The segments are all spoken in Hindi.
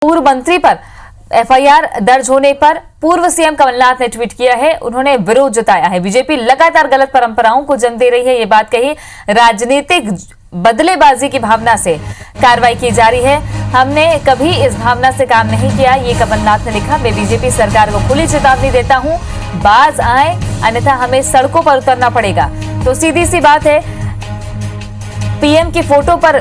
पूर्व मंत्री पर एफआईआर दर्ज होने पर पूर्व सीएम कमलनाथ ने ट्वीट किया है। उन्होंने विरोध जताया है। बीजेपी लगातार गलत परंपराओं को जन्म दे रही है, ये बात कही। राजनीतिक बदलेबाजी की भावना से कार्रवाई की जा रही है। हमने कभी इस भावना से काम नहीं किया, ये कमलनाथ ने लिखा। मैं बीजेपी सरकार को खुली चेतावनी देता हूं, बाज आए अन्यथा हमें सड़कों पर उतरना पड़ेगा। तो सीधी सी बात है, पीएम की फोटो पर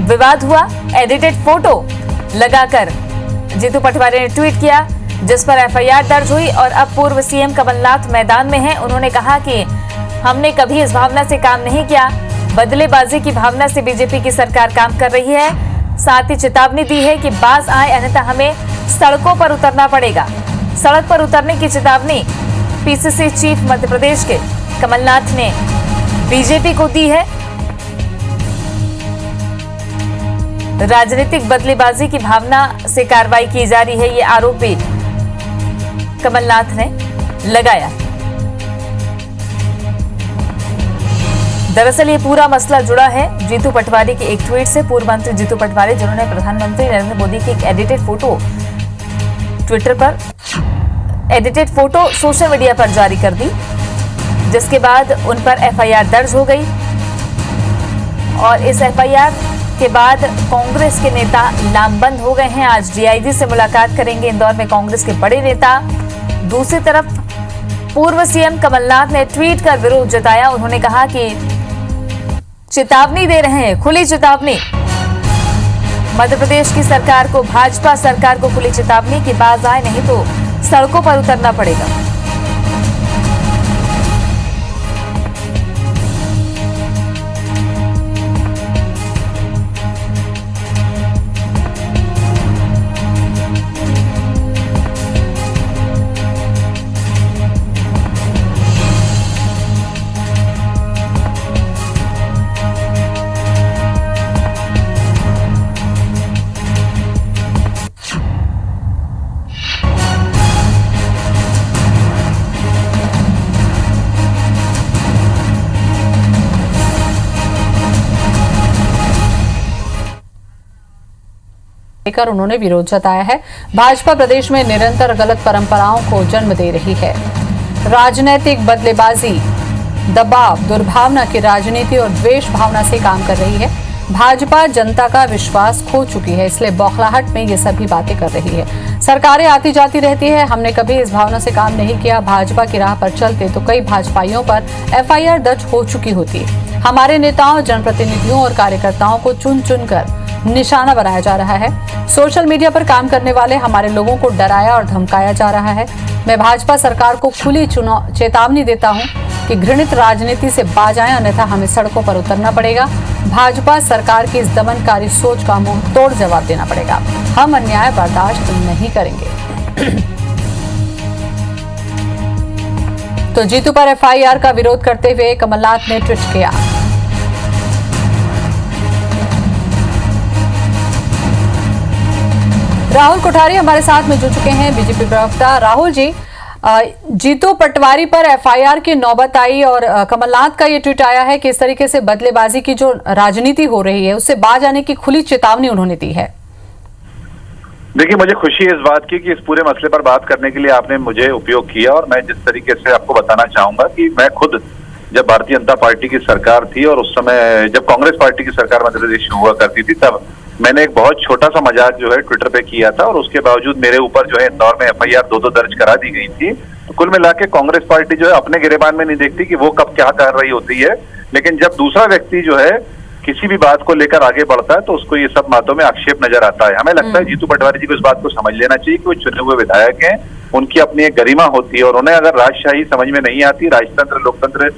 विवाद हुआ। एडिटेड फोटो लगाकर जीतू पटवारी ने ट्वीट किया, जिस पर एफआईआर दर्ज हुई और अब पूर्व सीएम कमलनाथ मैदान में हैं। उन्होंने कहा कि हमने कभी इस भावना से काम नहीं किया, बदलेबाजी की भावना से बीजेपी की सरकार काम कर रही है। साथ ही चेतावनी दी है कि बाज आए अन्यथा हमें सड़कों पर उतरना पड़ेगा। सड़क पर उतरने की चेतावनी पीसीसी चीफ मध्य प्रदेश के कमलनाथ ने बीजेपी को दी है। राजनीतिक बदलेबाजी की भावना से कार्रवाई की जा रही है, ये आरोप भी कमलनाथ ने लगाया। दरअसल ये पूरा मसला जुड़ा है जीतू पटवारी के एक ट्वीट से। पूर्व मंत्री जीतू पटवारी, जिन्होंने प्रधानमंत्री नरेंद्र मोदी की एक एडिटेड फोटो ट्विटर पर एडिटेड फोटो सोशल मीडिया पर जारी कर दी, जिसके बाद उन पर एफआईआर दर्ज हो गई। और इस एफआईआर के बाद कांग्रेस के नेता लामबंद हो गए हैं। आज डीआईजी से मुलाकात करेंगे इंदौर में कांग्रेस के बड़े नेता। दूसरी तरफ पूर्व सीएम कमलनाथ ने ट्वीट कर विरोध जताया। उन्होंने कहा कि चेतावनी दे रहे हैं, खुली चेतावनी। मध्य प्रदेश की सरकार को, भाजपा सरकार को खुली चेतावनी कि बाज आए नहीं तो सड़कों पर उतरना पड़ेगा। लेकर उन्होंने विरोध जताया है। भाजपा प्रदेश में निरंतर गलत परंपराओं को जन्म दे रही है। राजनीतिक बदलेबाजी, दबाव, दुर्भावना की राजनीति और द्वेष भावना से काम कर रही है। भाजपा जनता का विश्वास खो चुकी है, इसलिए बौखलाहट में ये सभी बातें कर रही है। सरकारें आती जाती रहती है, हमने कभी इस भावना से काम नहीं किया। भाजपा की राह पर चलते तो कई भाजपाइयों पर एफआईआर दर्ज हो चुकी होती। हमारे नेताओं, जनप्रतिनिधियों और कार्यकर्ताओं को चुन चुन कर निशाना बनाया जा रहा है। सोशल मीडिया पर काम करने वाले हमारे लोगों को डराया और धमकाया जा रहा है। मैं भाजपा सरकार को खुली चेतावनी देता हूं कि घृणित राजनीति से बाज आए अन्यथा हमें सड़कों पर उतरना पड़ेगा। भाजपा सरकार की इस दमनकारी सोच का मुंह तोड़ जवाब देना पड़ेगा। हम अन्याय बर्दाश्त नहीं करेंगे। तो जीतू पर एफआईआर का विरोध करते हुए कमलनाथ ने ट्वीट किया। राहुल कोठारी हमारे साथ में जुड़ चुके हैं, बीजेपी प्रवक्ता। राहुल जी, जीतू पटवारी पर एफआईआर की नौबत आई और कमलनाथ का ये ट्वीट आया है कि इस तरीके से बदलेबाजी की जो राजनीति हो रही है उससे बाज आने की खुली चेतावनी उन्होंने दी है। देखिए, मुझे खुशी है इस बात की कि इस पूरे मसले पर बात करने के लिए आपने मुझे उपयोग किया। और मैं जिस तरीके से आपको बताना चाहूंगा कि मैं खुद जब भारतीय जनता पार्टी की सरकार थी और उस समय जब कांग्रेस पार्टी की सरकार मध्य प्रदेश में हुआ करती थी, तब मैंने एक बहुत छोटा सा मजाक जो है ट्विटर पे किया था और उसके बावजूद मेरे ऊपर जो है इंदौर में एफआईआर दो दर्ज करा दी गई थी। तो कुल मिला के कांग्रेस पार्टी जो है अपने गिरेबान में नहीं देखती कि वो कब क्या कर रही होती है, लेकिन जब दूसरा व्यक्ति जो है किसी भी बात को लेकर आगे बढ़ता है तो उसको ये सब बातों में आक्षेप नजर आता है। हमें लगता है जीतू पटवारी जी को इस बात को समझ लेना चाहिए कि वो चुने हुए विधायक हैं, उनकी अपनी एक गरिमा होती है और उन्हें अगर राजशाही समझ में नहीं आती, राजतंत्र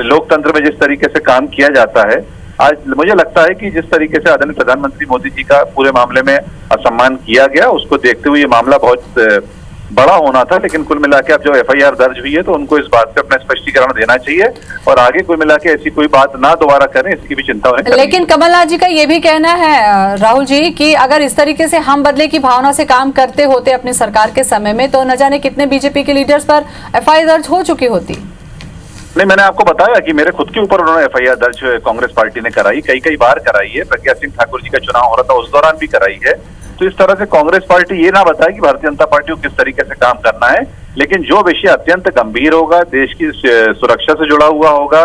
लोकतंत्र में जिस तरीके से काम किया जाता है, आज मुझे लगता है कि जिस तरीके से आदरणीय प्रधानमंत्री मोदी जी का पूरे मामले में असम्मान किया गया, उसको देखते हुए ये मामला बहुत बड़ा होना था। लेकिन कुल मिला के अब जो एफआईआर दर्ज हुई है तो उनको इस बात पे अपना स्पष्टीकरण देना चाहिए और आगे कुल मिला के ऐसी कोई बात ना दोबारा करें, इसकी भी चिंता उन्हें। लेकिन कमलनाथ जी का ये भी कहना है राहुल जी कि अगर इस तरीके से हम बदले की भावना से काम करते होते अपनी सरकार के समय में तो न जाने कितने बीजेपी के लीडर्स पर एफआईआर दर्ज हो चुकी होती। नहीं, मैंने आपको बताया कि मेरे खुद के ऊपर उन्होंने एफआईआर दर्ज कांग्रेस पार्टी ने कराई, कई बार कराई है। प्रज्ञा सिंह ठाकुर जी का चुनाव हो रहा था उस दौरान भी कराई है। तो इस तरह से कांग्रेस पार्टी ये ना बताए कि भारतीय जनता पार्टी को किस तरीके से काम करना है, लेकिन जो विषय अत्यंत गंभीर होगा, देश की सुरक्षा से जुड़ा हुआ होगा,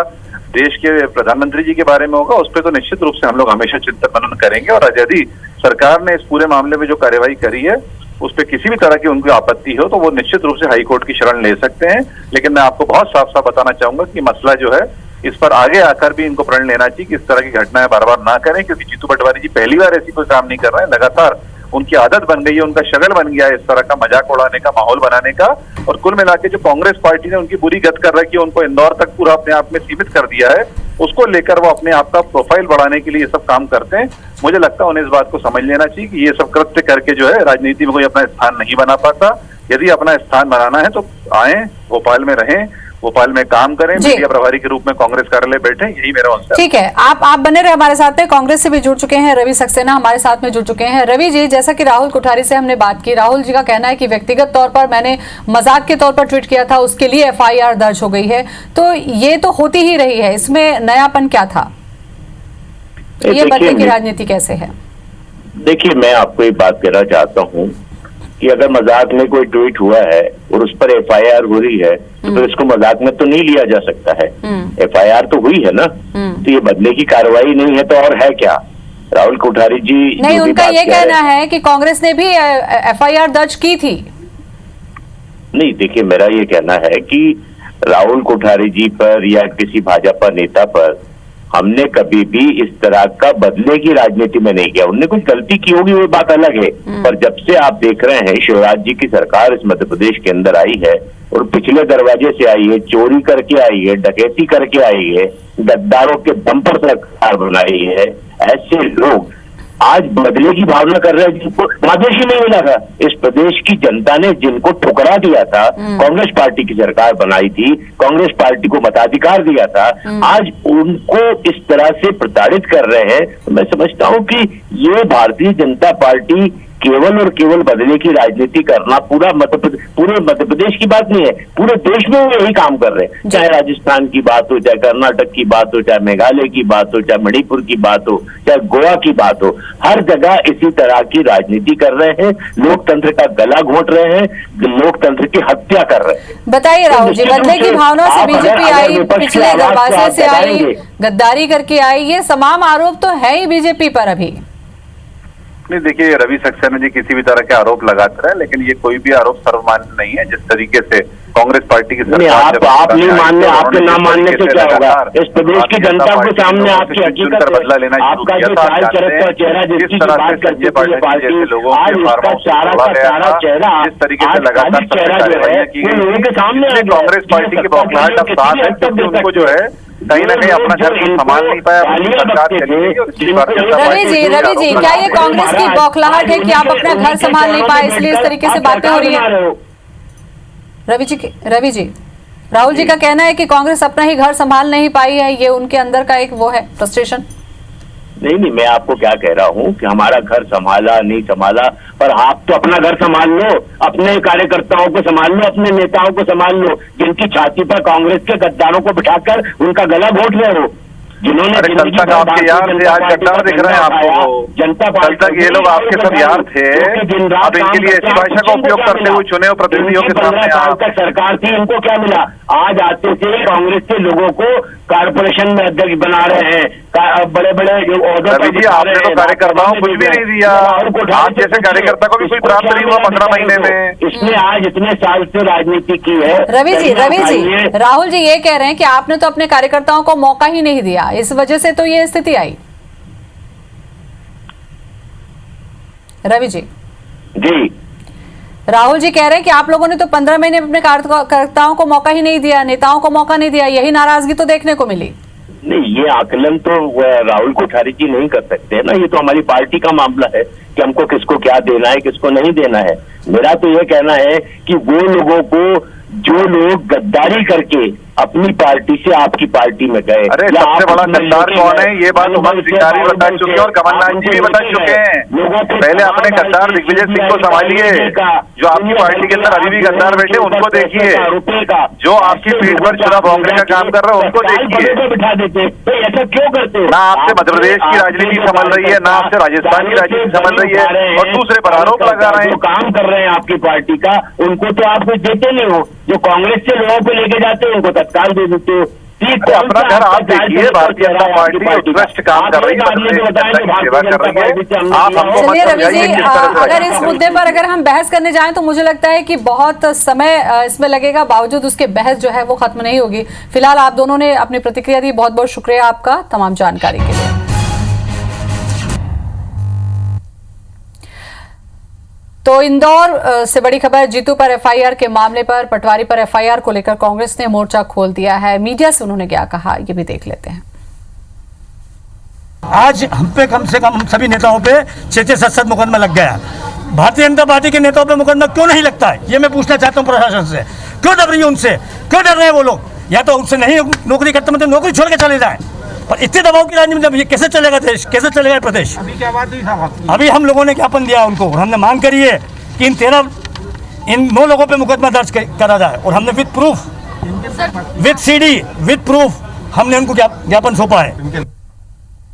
देश के प्रधानमंत्री जी के बारे में होगा, उस पर तो निश्चित रूप से हम लोग हमेशा चिंतन मनन करेंगे। और यदि सरकार ने इस पूरे मामले में जो कार्यवाही करी है उस पर किसी भी तरह की उनकी आपत्ति हो तो वो निश्चित रूप से हाईकोर्ट की शरण ले सकते हैं। लेकिन मैं आपको बहुत साफ साफ बताना चाहूंगा कि मसला जो है इस पर आगे आकर भी इनको प्रण लेना चाहिए कि इस तरह की घटनाएं बार बार ना करें, क्योंकि जीतू पटवारी जी पहली बार ऐसी कोई काम नहीं कर रहे हैं। लगातार उनकी आदत बन गई है, उनका शगल बन गया है इस तरह का मजाक उड़ाने का, माहौल बनाने का। और कुल मिला के जो कांग्रेस पार्टी ने उनकी बुरी गत कर रहा है कि उनको इंदौर तक पूरा अपने आप में सीमित कर दिया है, उसको लेकर वो अपने आप का प्रोफाइल बढ़ाने के लिए ये सब काम करते हैं। मुझे लगता है उन्हें इस बात को समझ लेना चाहिए कि ये सब कृत्य करके जो है राजनीति में कोई अपना स्थान नहीं बना पाता। यदि अपना स्थान बनाना है तो आए, भोपाल में रहें, भोपाल में काम करें, मीडिया प्रभारी के रूप में कांग्रेस कार्यालय बैठे, यही मेरा आंसर। ठीक है, आप बने रहे हमारे साथ में। कांग्रेस से भी जुड़ चुके हैं रवि सक्सेना हमारे साथ में जुड़ चुके हैं। रवि जी, जैसा कि राहुल कोठारी से हमने बात की, राहुल जी का कहना है कि व्यक्तिगत तौर पर मैंने मजाक के तौर पर ट्वीट किया था, उसके लिए FIR दर्ज हो गई है, तो ये तो होती ही रही है, इसमें नयापन क्या था? ये बदले की राजनीति कैसे है? देखिए, मैं आपको एक बात कहना चाहता हूँ कि अगर मजाक में कोई ट्वीट हुआ है और उस पर FIR हो रही है तो इसको मजाक में तो नहीं लिया जा सकता है। FIR तो हुई है ना, तो ये बदले की कार्रवाई नहीं है तो और है क्या? राहुल कोठारी जी नहीं, उनका ये कहना है कि कांग्रेस ने भी FIR दर्ज की थी। नहीं, देखिए, मेरा ये कहना है कि राहुल कोठारी जी पर या किसी भाजपा नेता पर हमने कभी भी इस तरह का बदले की राजनीति में नहीं किया। उनने कुछ गलती की होगी वो बात अलग है, पर जब से आप देख रहे हैं शिवराज जी की सरकार इस मध्य प्रदेश के अंदर आई है और पिछले दरवाजे से आई है, चोरी करके आई है, डकैती करके आई है, गद्दारों के दम पर सरकार बनाई है, ऐसे लोग आज बदले की भावना कर रहे हैं जिनको आदेश ही नहीं मिला था। इस प्रदेश की जनता ने जिनको ठुकरा दिया था, कांग्रेस पार्टी की सरकार बनाई थी, कांग्रेस पार्टी को मताधिकार दिया था, आज उनको इस तरह से प्रताड़ित कर रहे हैं। तो मैं समझता हूं कि ये भारतीय जनता पार्टी केवल और केवल बदले की राजनीति करना पूरे मध्य प्रदेश की बात नहीं है, पूरे देश में वो यही काम कर रहे हैं। चाहे राजस्थान की बात हो, चाहे कर्नाटक की बात हो, चाहे मेघालय की बात हो, चाहे मणिपुर की बात हो, चाहे गोवा की बात हो, हर जगह इसी तरह की राजनीति कर रहे हैं, लोकतंत्र का गला घोंट रहे हैं, लोकतंत्र की हत्या कर रहे हैं। बताइए राहुल जी, बदले की भावना से बीजेपी आई, पिछले दरवाजे से आई, गद्दारी करके आई, ये तमाम आरोप तो है ही बीजेपी पर अभी। नहीं, देखिए, रवि सक्सेना जी किसी भी तरह के आरोप लगाते रहे, लेकिन ये कोई भी आरोप सर्वमान्य नहीं है। जिस तरीके से कांग्रेस पार्टी की सरकार आप नहीं मानने, आपके ना मानने से क्या होगा? इस प्रदेश की जनता के सामने आपकी हकीकत बदला लेना आपका जो साल चरक का चेहरा जिसकी बात करती है पार्टी, आज उसका सारा का सारा चेहरा, जिस तरीके से लगातार चेहरा जो है वो लोगों के सामने कांग्रेस पार्टी की बौखलाहट अब साफ है, क्योंकि उनको जो है कहीं ना कहीं अपना घर संभाल नहीं पाया। रवि जी, क्या ये कांग्रेस की बौखलाहट है कि आप अपना घर संभाल नहीं पाए, इसलिए इस तरीके से बातें हो रही है? रवि जी, राहुल जी का कहना है कि कांग्रेस अपना ही घर संभाल नहीं पाई है, ये उनके अंदर का एक वो है फ्रस्ट्रेशन। नहीं, मैं आपको क्या कह रहा हूँ कि हमारा घर संभाला नहीं संभाला, पर आप तो अपना घर संभाल लो, अपने कार्यकर्ताओं को संभाल लो, अपने नेताओं को संभाल लो, जिनकी छाती पर कांग्रेस के गद्दारों को बिठाकर उनका गला घोट रहे हो, जिन्होंने आपके यार थे, आज गद्दार दिख रहे हैं आपको। जनता कल तक ये लोग आपके सब यार थे, अब इनके लिए ऐसी भाषा का उपयोग करते हुए चुने हुए प्रतिनिधियों के सामने आप सरकार थी, इनको क्या मिला? आज आते थे कांग्रेस के लोगों को कारपोरेशन में अध्यक्ष बना रहे हैं, बड़े बड़े रवि जी, आपने तो कार्यकर्ताओं को कुछ भी नहीं दिया, आप जैसे कार्यकर्ता को भी कोई प्राप्त नहीं हुआ 15 महीने में। इसने आज इतने साल से राजनीति की है। रवि जी, राहुल जी ये कह रहे हैं कि आपने तो अपने कार्यकर्ताओं को मौका ही नहीं दिया, इस वजह से तो ये स्थिति आई। रवि जी राहुल जी कह रहे हैं कि आप लोगों ने तो 15 महीने अपने कार्यकर्ताओं को मौका ही नहीं दिया, नेताओं को मौका नहीं दिया, यही नाराजगी तो देखने को मिली। नहीं, ये आकलन तो राहुल कोठारी जी नहीं कर सकते ना, ये तो हमारी पार्टी का मामला है कि हमको किसको क्या देना है, किसको नहीं देना है। मेरा तो ये कहना है कि वो लोगों को, जो लोग गद्दारी करके अपनी पार्टी से आपकी पार्टी में गए। अरे या सबसे आप बड़ा उसमें गद्दार लेके कौन गए। है ये बात उमंग सिंगारी बता चुके हैं और कमलनाथ जी भी बता चुके हैं। पहले अपने गद्दार दिग्विजय सिंह को संभालिए, जो आपकी पार्टी के अंदर अभी भी गद्दार बैठे उनको देखिए, रुपए का जो आपकी पीठ पर चुनाव भोंकने का काम कर रहे हैं उनको देखिए। बिठा देते तो ऐसा क्यों करते हो? ना आपसे मध्य प्रदेश की राजनीति संभल रही है, ना आपसे राजस्थान की राजनीति संभल रही है, और दूसरे पर आरोप लगा रहे हैं। जो काम कर रहे हैं आपकी पार्टी का उनको तो आप कुछ देते नहीं हो, जो कांग्रेस से लोगों को लेके जाते हो उनको तत्काल दे देते हो। अपना घर आप देखिए, भारतीय जनता पार्टी उत्कृष्ट काम कर रही है, सेवा कर रही है। आप हमको मत चलिए रवि समझाइए जी, किस तरह से अगर इस मुद्दे पर अगर हम बहस करने जाएं तो मुझे लगता है कि बहुत समय इसमें लगेगा, बावजूद उसके बहस जो है वो खत्म नहीं होगी। फिलहाल आप दोनों ने अपनी प्रतिक्रिया दी, बहुत बहुत शुक्रिया आपका तमाम जानकारी के लिए। तो इंदौर से बड़ी खबर, जीतू पर एफआईआर के मामले पर, पटवारी पर एफआईआर को लेकर कांग्रेस ने मोर्चा खोल दिया है। मीडिया से उन्होंने क्या कहा ये भी देख लेते हैं। आज हम पे कम से कम सभी नेताओं पे 6-7 मुकदमा लग गया। भारतीय जनता पार्टी के नेताओं पे मुकदमा क्यों नहीं लगता है, ये मैं पूछना चाहता हूँ प्रशासन से। क्यों डर रही है उनसे, क्यों डर रहे हैं वो लोग? या तो उनसे नहीं नौकरी करते मतलब नौकरी छोड़ के चले जाएं, पर इतने दबाव की राजनीति में ये कैसे चलेगा देश, कैसे चलेगा प्रदेश? अभी क्या बात हुई साहब? अभी हम लोगों ने ज्ञापन दिया उनको और हमने मांग करी है कि इन 9 लोगों पे मुकदमा दर्ज करा जाए, और हमने with proof, with CD, with proof हमने उनको ज्ञापन सौंपा है।